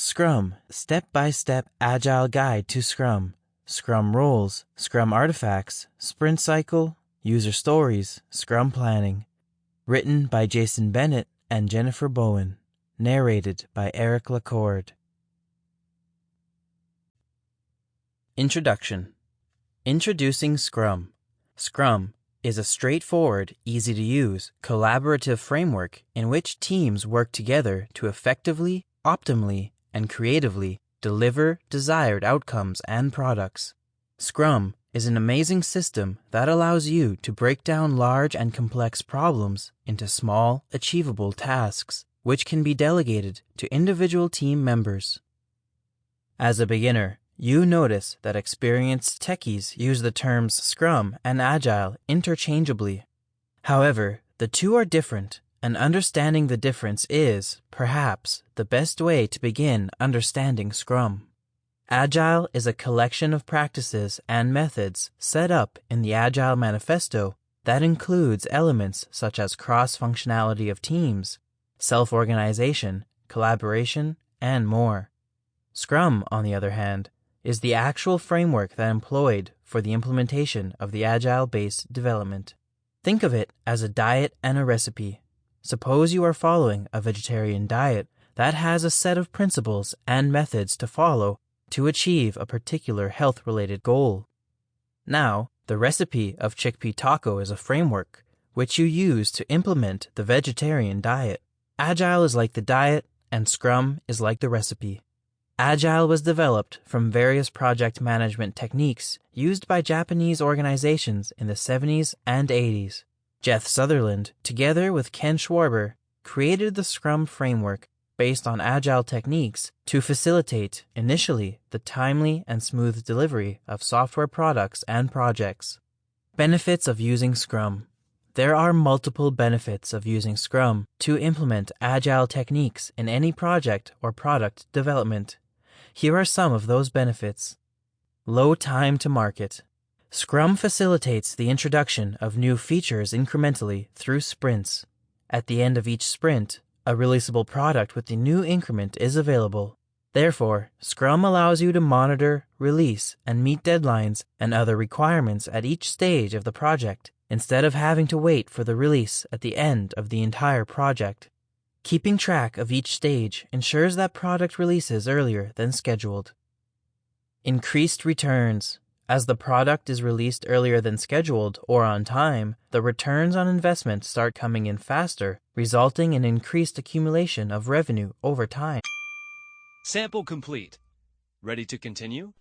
Scrum, Step-by-Step Agile Guide to Scrum, Scrum Roles, Scrum Artifacts, Sprint Cycle, User Stories, Scrum Planning. Written by Jason Bennett and Jennifer Bowen. Narrated by Eric Lacord. Introduction. Introducing Scrum. Scrum is a straightforward, easy-to-use, collaborative framework in which teams work together to effectively, optimally, and creatively deliver desired outcomes and products. Scrum is an amazing system that allows you to break down large and complex problems into small, achievable tasks, which can be delegated to individual team members. As a beginner, you notice that experienced techies use the terms Scrum and Agile interchangeably. However, the two are different, and understanding the difference is, perhaps, the best way to begin understanding Scrum. Agile is a collection of practices and methods set up in the Agile Manifesto that includes elements such as cross-functionality of teams, self-organization, collaboration, and more. Scrum, on the other hand, is the actual framework that employed for the implementation of the Agile-based development. Think of it as a diet and a recipe. Suppose you are following a vegetarian diet that has a set of principles and methods to follow to achieve a particular health-related goal. Now, the recipe of chickpea taco is a framework which you use to implement the vegetarian diet. Agile is like the diet, and Scrum is like the recipe. Agile was developed from various project management techniques used by Japanese organizations in the 70s and 80s. Jeff Sutherland, together with Ken Schwarber, created the Scrum framework based on Agile techniques to facilitate, initially, the timely and smooth delivery of software products and projects. Benefits of using Scrum. There are multiple benefits of using Scrum to implement Agile techniques in any project or product development. Here are some of those benefits. Low time to market. Scrum facilitates the introduction of new features incrementally through sprints. At the end of each sprint, a releasable product with the new increment is available. Therefore, Scrum allows you to monitor, release, and meet deadlines and other requirements at each stage of the project, instead of having to wait for the release at the end of the entire project. Keeping track of each stage ensures that product releases earlier than scheduled. Increased returns. As the product is released earlier than scheduled or on time, the returns on investment start coming in faster, resulting in increased accumulation of revenue over time. Sample complete. Ready to continue?